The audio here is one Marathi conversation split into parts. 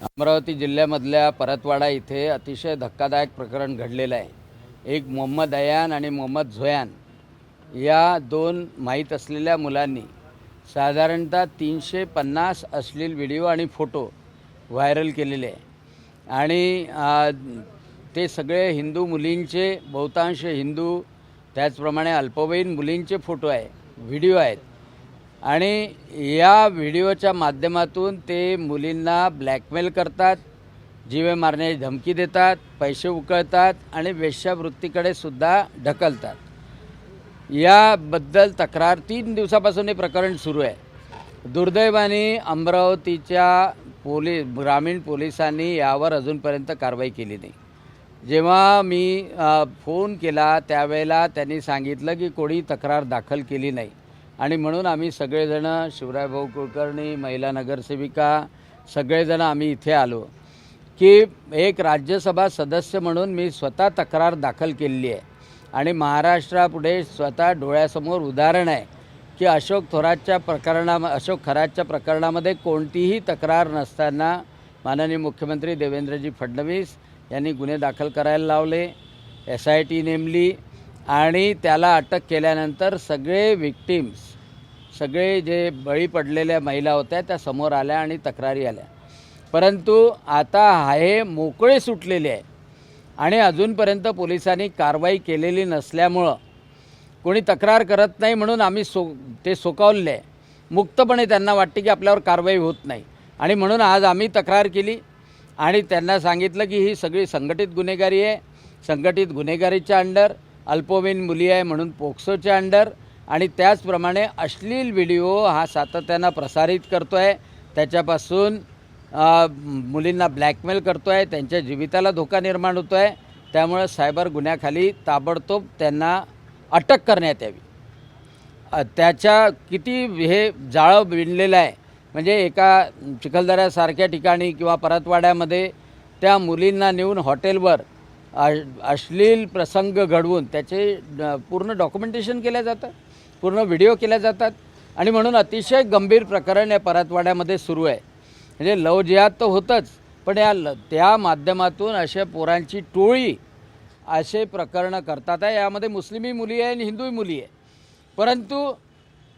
अमरावती जिल्ह्यामधल्या परतवाडा इथे अतिशय धक्कादायक प्रकरण घडलेलं आहे। एक मोहम्मद अयान आणि मोहम्मद झोयान या दोन माहीत असलेल्या मुलांनी साधारणतः 350 अश्लील व्हिडिओ आणि फोटो व्हायरल केलेले आहे आणि ते सगळे हिंदू मुलींचे, बहुतांश हिंदू, त्याचप्रमाणे अल्पवयीन मुलींचे फोटो आहे, व्हिडिओ आहेत आणि या व्हिडिओच्या माध्यमातून ते मुलींना ब्लॅकमेल करतात, जीवे मारण्याची धमकी देतात, पैसे उकळतात आणि वेश्यावृत्तीकडे सुद्धा ढकलतात। याबद्दल तक्रार 3 दिवसापासून हे प्रकरण सुरू आहे। दुर्दैवाने अमरावतीच्या ग्रामीण पोलिसांनी यावर अजूनपर्यंत कारवाई केली नाही। जेव्हा मी फोन केला त्यावेळेला त्यांनी सांगितलं की कोणी तक्रार दाखल केली नाही आणि म्हणून आम्ही सगळेजण, शिवरायभाऊ कुलकर्णी, महिला नगरसेविका, सगळेजण आम्ही इथे आलो की एक राज्यसभा सदस्य म्हणून मी स्वतः तक्रार दाखल केलेली आहे आणि महाराष्ट्रापुढे स्वतः डोळ्यासमोर उदाहरण आहे की अशोक खरातच्या प्रकरणामध्ये कोणतीही तक्रार नसताना माननीय मुख्यमंत्री देवेंद्रजी फडणवीस यांनी गुन्हे दाखल करायला लावले, SIT नेमली आणि त्याला अटक केल्यानंतर सगळे विक्टिम्स, सगळे जे बळी पडलेल्या महिला होत्या त्या समोर आल्या आणि तक्रारी आल्या। परंतु आता हे मोकळे सुटलेले आहे आणि अजूनपर्यंत पोलिसांनी कारवाई केलेली नसल्यामुळं कोणी तक्रार करत नाही म्हणून आम्ही ते सोकावले आहे। मुक्तपणे त्यांना वाटते की आपल्यावर कारवाई होत नाही आणि म्हणून आज आम्ही तक्रार केली आणि त्यांना सांगितलं की ही सगळी संघटित गुन्हेगारी आहे, संघटित गुन्हेगारीच्या अंडर, अल्पवयीन मुली आहे म्हणून पोक्सोच्या अंडर आणि त्याचप्रमाणे अश्लील व्हिडिओ हा सातत्यानं प्रसारित करतो आहे, त्याच्यापासून मुलींना ब्लॅकमेल करतो आहे, त्यांच्या जीविताला धोका निर्माण होतो आहे। त्यामुळे सायबर गुन्ह्याखाली ताबडतोब त्यांना अटक करण्यात यावी। त्याच्या किती हे जाळं विणलेलं आहे, म्हणजे एका चिखलदऱ्यासारख्या ठिकाणी किंवा परतवाड्यामध्ये त्या मुलींना नेऊन हॉटेलवर अश्लील प्रसंग घडवून त्याचे पूर्ण डॉक्युमेंटेशन केल्या जातं, पूर्ण व्हिडिओ केल्या जातात आणि म्हणून अतिशय गंभीर प्रकरण या परतवाड्यामध्ये सुरू आहे। म्हणजे लव जिहाद तर होतंच, पण त्या माध्यमातून अशा पोरांची टोळी असे प्रकरणं करतात आहे। यामध्ये मुस्लिमही मुली आहे आणि हिंदूही मुली आहे, परंतु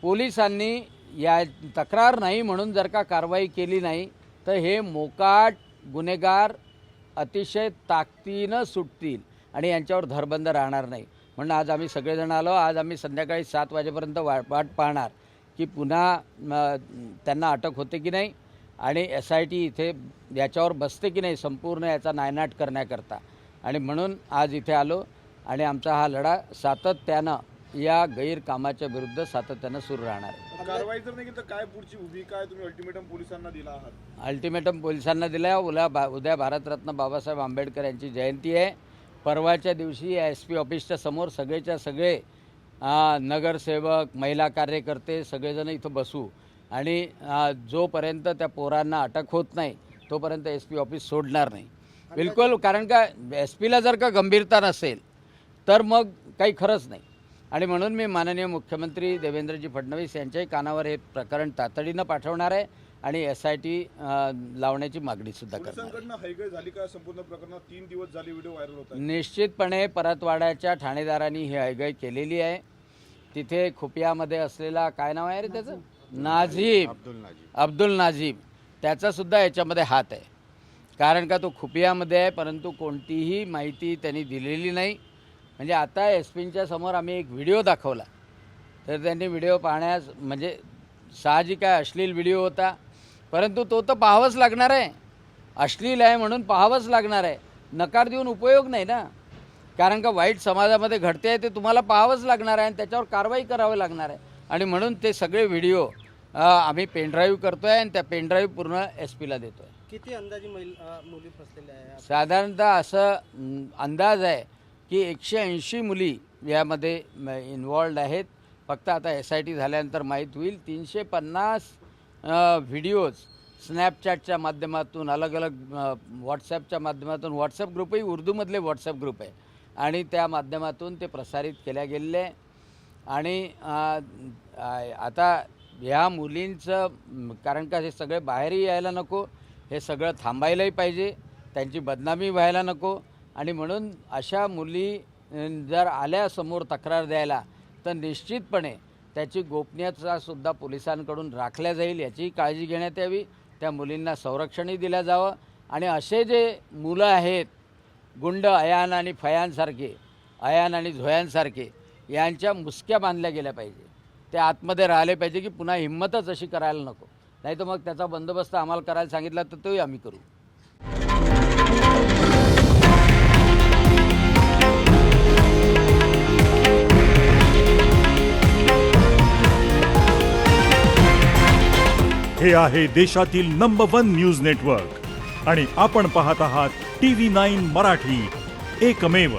पोलिसांनी या तक्रार नाही म्हणून जर का कारवाई केली नाही तर हे मोकाट गुन्हेगार अतिशय ताकदीनं सुटतील आणि यांच्यावर धरबंद राहणार नाही। म्हणून आज आम्ही सगळेजण आलो। आज आम्ही संध्याकाळी 7 वाजेपर्यंत वाट पाहणार की पुन्हा त्यांना अटक होते की नाही आणि SIT इथे याच्यावर बसते की नाही संपूर्ण याचा नायनाट करण्याकरता, आणि म्हणून आज इथे आलो आणि आमचा हा लढा सातत्यानं या गैरकामाच्या विरुद्ध सातत्यानं सुरू राहणार आहे। कारवाई जर नाही तर काय पुढची भूमिका आहे? तुम्ही अल्टिमेटम पोलिसांना दिला आहात? अल्टिमेटम पोलिसांना दिला। उद्या भारतरत्न बाबासाहेब आंबेडकर यांची जयंती आहे। परवाच्या दिवशी SP ऑफिसच्या समोर सगळेच्या सगळे नगरसेवक, महिला कार्यकर्ते सगळेजण इथं बसू आणि जोपर्यंत त्या पोरांना अटक होत नाही तोपर्यंत SP ऑफिस सोडणार नाही बिलकुल। कारण का SPला जर का गंभीरता नसेल तर मग काही खरंच नाही आणि म्हणून मी माननीय मुख्यमंत्री देवेंद्रजी फडणवीस यांच्याही कानावर हे प्रकरण तातडीनं पाठवणार आहे आणि SIT लावण्याची मागणीसुद्धा करणार आहे। झाली का संपूर्ण प्रकरणात? 3 दिवस झाले व्हिडिओ व्हायरल होत आहे। निश्चितपणे परतवाड्याच्या ठाणेदारांनी ही हयगय केलेली आहे। तिथे खुपियामध्ये असलेला, काय नाव आहे रे त्याचं, अब्दुल नाझीम, त्याचासुद्धा याच्यामध्ये हात आहे। कारण का तो खुपियामध्ये आहे परंतु कोणतीही माहिती त्यांनी दिलेली नाही। म्हणजे आता SPच्या समोर आम्ही एक व्हिडिओ दाखवला तर त्यांनी व्हिडिओ पाहण्यास, म्हणजे साहजिक आहे अश्लील व्हिडिओ होता, परंतु तो तर पाहावंच लागणार आहे, अश्लील आहे म्हणून पाहावंच लागणार आहे, नकार देऊन उपयोग नाही ना। कारण का वाईट समाजामध्ये घडते आहे ते तुम्हाला पाहावंच लागणार आहे आणि त्याच्यावर कारवाई करावी लागणार आहे आणि म्हणून ते सगळे व्हिडिओ आम्ही पेनड्राईव्ह करतो आहे आणि त्या पेनड्राईव्ह पूर्ण SPला देतो आहे। किती अंदाजे मुली फसलेल्या आहेत? साधारणतः असं अंदाज आहे की 180 मुली यामध्ये इन्वॉल्ड आहेत। फक्त आता SIT झाल्यानंतर माहीत होईल। 350 व्हिडिओज स्नॅपचॅटच्या माध्यमातून, अलग अलग व्हॉट्सॲपच्या माध्यमातून, व्हॉट्सॲप ग्रुपही उर्दूमधले व्हॉट्सॲप ग्रुप आहे आणि त्या माध्यमातून ते प्रसारित केल्या गेलेले आहे आणि आता ह्या मुलींचं, कारण का हे सगळे बाहेरही यायला नको, हे सगळं थांबायलाही पाहिजे, त्यांची बदनामी व्हायला नको. आणि म्हणून अशा मुली जर आल्या समोर तक्रार द्यायला तर निश्चितपणे त्याची गोपनीयतासुद्धा पोलिसांकडून राखल्या जाईल, याचीही काळजी घेण्यात यावी. त्या मुलींना संरक्षणही दिलं जावं. आणि असे जे मुलं आहेत गुंड अयान आणि फयानसारखे, अयान आणि झोयांसारखे, यांच्या मुसक्या बांधल्या गेल्या पाहिजे. ते आतमध्ये राहिले पाहिजे की पुन्हा हिंमतच अशी करायला नको. नाही तर मग त्याचा बंदोबस्त आम्हाला करायला सांगितला तर तोही आम्ही करू. हे आहे देशातील नंबर 1 न्यूज नेटवर्क आणि आपण पाहत आहात TV9 मराठी, एकमेव.